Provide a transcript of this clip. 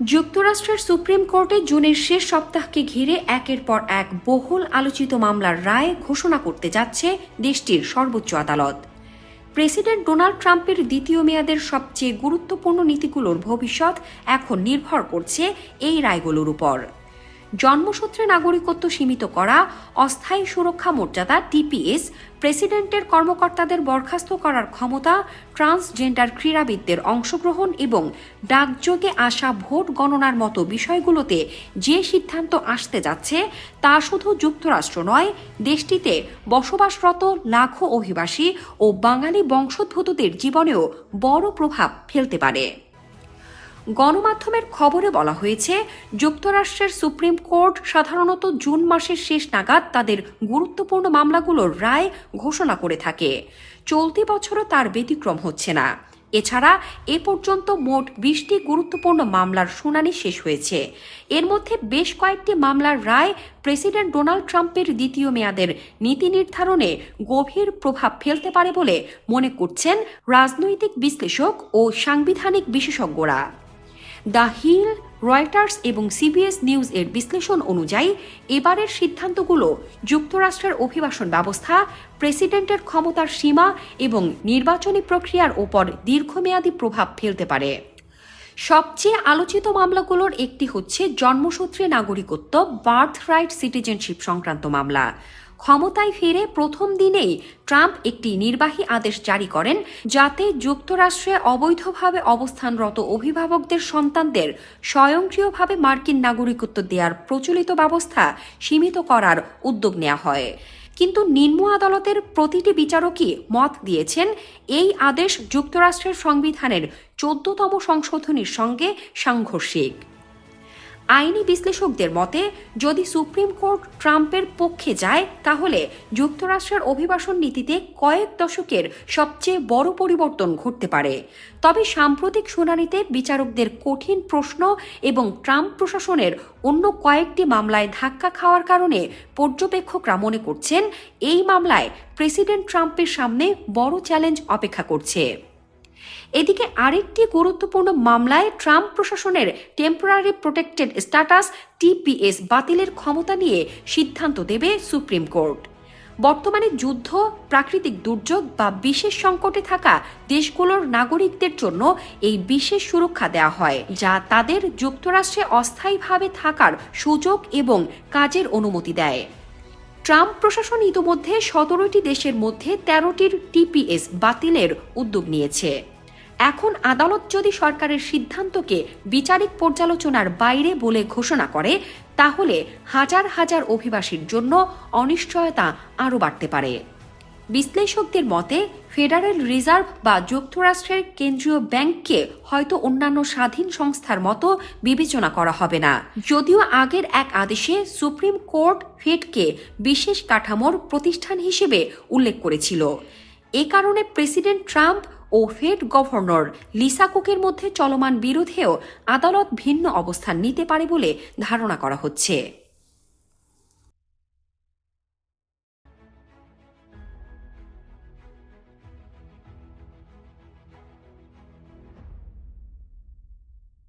যুক্তরাষ্ট্রের সুপ্রিম কোর্টে জুনের শেষ সপ্তাহকে ঘিরে একের পর এক বহুল আলোচিত মামলার রায় ঘোষণা করতে যাচ্ছে দেশটির সর্বোচ্চ আদালত। প্রেসিডেন্ট ডোনাল্ড ট্রাম্পের দ্বিতীয় মেয়াদের সবচেয়ে গুরুত্বপূর্ণ নীতিগুলোর ভবিষ্যৎ এখন নির্ভর করছে এই রায়গুলোর উপর। জন্মসূত্রে নাগরিকত্ব সীমিত করা, অস্থায়ী সুরক্ষা মর্যাদা টিপিএস, প্রেসিডেন্টের কর্মকর্তাদের বরখাস্ত করার ক্ষমতা, ট্রান্সজেন্ডার ক্রীড়াবিদদের অংশগ্রহণ এবং ডাকযোগে আসা ভোট গণনার মতো বিষয়গুলোতে যে সিদ্ধান্ত আসতে যাচ্ছে তা শুধু যুক্তরাষ্ট্র নয়, দেশটিতে বসবাসরত লাখো অভিবাসী ও বাঙালি বংশোদ্ভূতদের জীবনেও বড় প্রভাব ফেলতে পারে। গণমাধ্যমের খবরে বলা হয়েছে, যুক্তরাষ্ট্রের সুপ্রিম কোর্ট সাধারণত জুন মাসের শেষ নাগাদ তাদের গুরুত্বপূর্ণ মামলাগুলোর রায় ঘোষণা করে থাকে। চলতি বছরও তার ব্যতিক্রম হচ্ছে না। এছাড়া এ পর্যন্ত মোট 20টি গুরুত্বপূর্ণ মামলার শুনানি শেষ হয়েছে। এর মধ্যে বেশ কয়েকটি মামলার রায় প্রেসিডেন্ট ডোনাল্ড ট্রাম্পের দ্বিতীয় মেয়াদের নীতি নির্ধারণে গভীর প্রভাব ফেলতে পারে বলে মনে করছেন রাজনৈতিক বিশ্লেষক ও সাংবিধানিক বিশেষজ্ঞরা। দ্য হিল, রয়টার্স এবং সিবিএস নিউজ এর বিশ্লেষণ অনুযায়ী এবারের সিদ্ধান্তগুলো যুক্তরাষ্ট্রের অভিবাসন ব্যবস্থা, প্রেসিডেন্টের ক্ষমতার সীমা এবং নির্বাচনী প্রক্রিয়ার ওপর দীর্ঘমেয়াদী প্রভাব ফেলতে পারে। সবচেয়ে আলোচিত মামলাগুলোর একটি হচ্ছে জন্মসূত্রে নাগরিকত্ব বার্থ রাইট সিটিজেনশিপ সংক্রান্ত মামলা। ক্ষমতায় ফিরে প্রথম দিনেই ট্রাম্প একটি নির্বাহী আদেশ জারি করেন, যাতে যুক্তরাষ্ট্রে অবৈধভাবে অবস্থানরত অভিভাবকদের সন্তানদের স্বয়ংক্রিয়ভাবে মার্কিন নাগরিকত্ব দেওয়ার প্রচলিত ব্যবস্থা সীমিত করার উদ্যোগ নেওয়া হয়। কিন্তু নিম্ন আদালতের প্রতিটি বিচারকই মত দিয়েছেন এই আদেশ যুক্তরাষ্ট্রের সংবিধানের 14তম সংশোধনীর সঙ্গে সাংঘর্ষিক। আইনি বিশ্লেষকদের মতে, যদি সুপ্রিম কোর্ট ট্রাম্পের পক্ষে যায় তাহলে যুক্তরাষ্ট্রের অভিবাসন নীতিতে কয়েক দশকের সবচেয়ে বড় পরিবর্তন ঘটতে পারে। তবে সাম্প্রতিক শুনানিতে বিচারকদের কঠিন প্রশ্ন এবং ট্রাম্প প্রশাসনের অন্য কয়েকটি মামলায় ধাক্কা খাওয়ার কারণে পর্যবেক্ষকরা মনে করছেন এই মামলায় প্রেসিডেন্ট ট্রাম্পের সামনে বড় চ্যালেঞ্জ অপেক্ষা করছে। এদিকে আরেকটি গুরুত্বপূর্ণ মামলায় ট্রাম্প প্রশাসনের টেম্পোরারি প্রোটেক্টেড স্ট্যাটাস টিপিএস বাতিলের ক্ষমতা নিয়ে সিদ্ধান্ত দেবে সুপ্রিম কোর্ট। বর্তমানে যুদ্ধ, প্রাকৃতিক দুর্যোগ বা বিশেষ সংকটে থাকা দেশগুলোর নাগরিকদের জন্য এই বিশেষ সুরক্ষা দেওয়া হয়, যা তাদের যুক্তরাষ্ট্রে অস্থায়ীভাবে থাকার সুযোগ এবং কাজের অনুমতি দেয়। ট্রাম্প প্রশাসন ইতিমধ্যে 17টি দেশের মধ্যে 13টির টিপিএস বাতিলের উদ্যোগ নিয়েছে। এখন আদালত যদি সরকারের সিদ্ধান্তকে বিচারিক পর্যালোচনার বাইরে বলে ঘোষণা করে, তাহলে হাজার হাজার অভিবাসীর জন্য অনিশ্চয়তা আরও বাড়তে পারে। বিশ্লেষকদের মতে, ফেডারেল রিজার্ভ বা যুক্তরাষ্ট্রের কেন্দ্রীয় ব্যাংককে হয়তো অন্যান্য স্বাধীন সংস্থার মতো বিবেচনা করা হবে না, যদিও আগের এক আদেশে সুপ্রিম কোর্ট ফেডকে বিশেষ কাঠামোর প্রতিষ্ঠান হিসেবে উল্লেখ করেছিল। এ কারণে প্রেসিডেন্ট ট্রাম্প ও ফেড গভর্নর লিসা কুকের মধ্যে চলমান বিরোধেও আদালত ভিন্ন অবস্থান নিতে পারে বলে ধারণা করা হচ্ছে।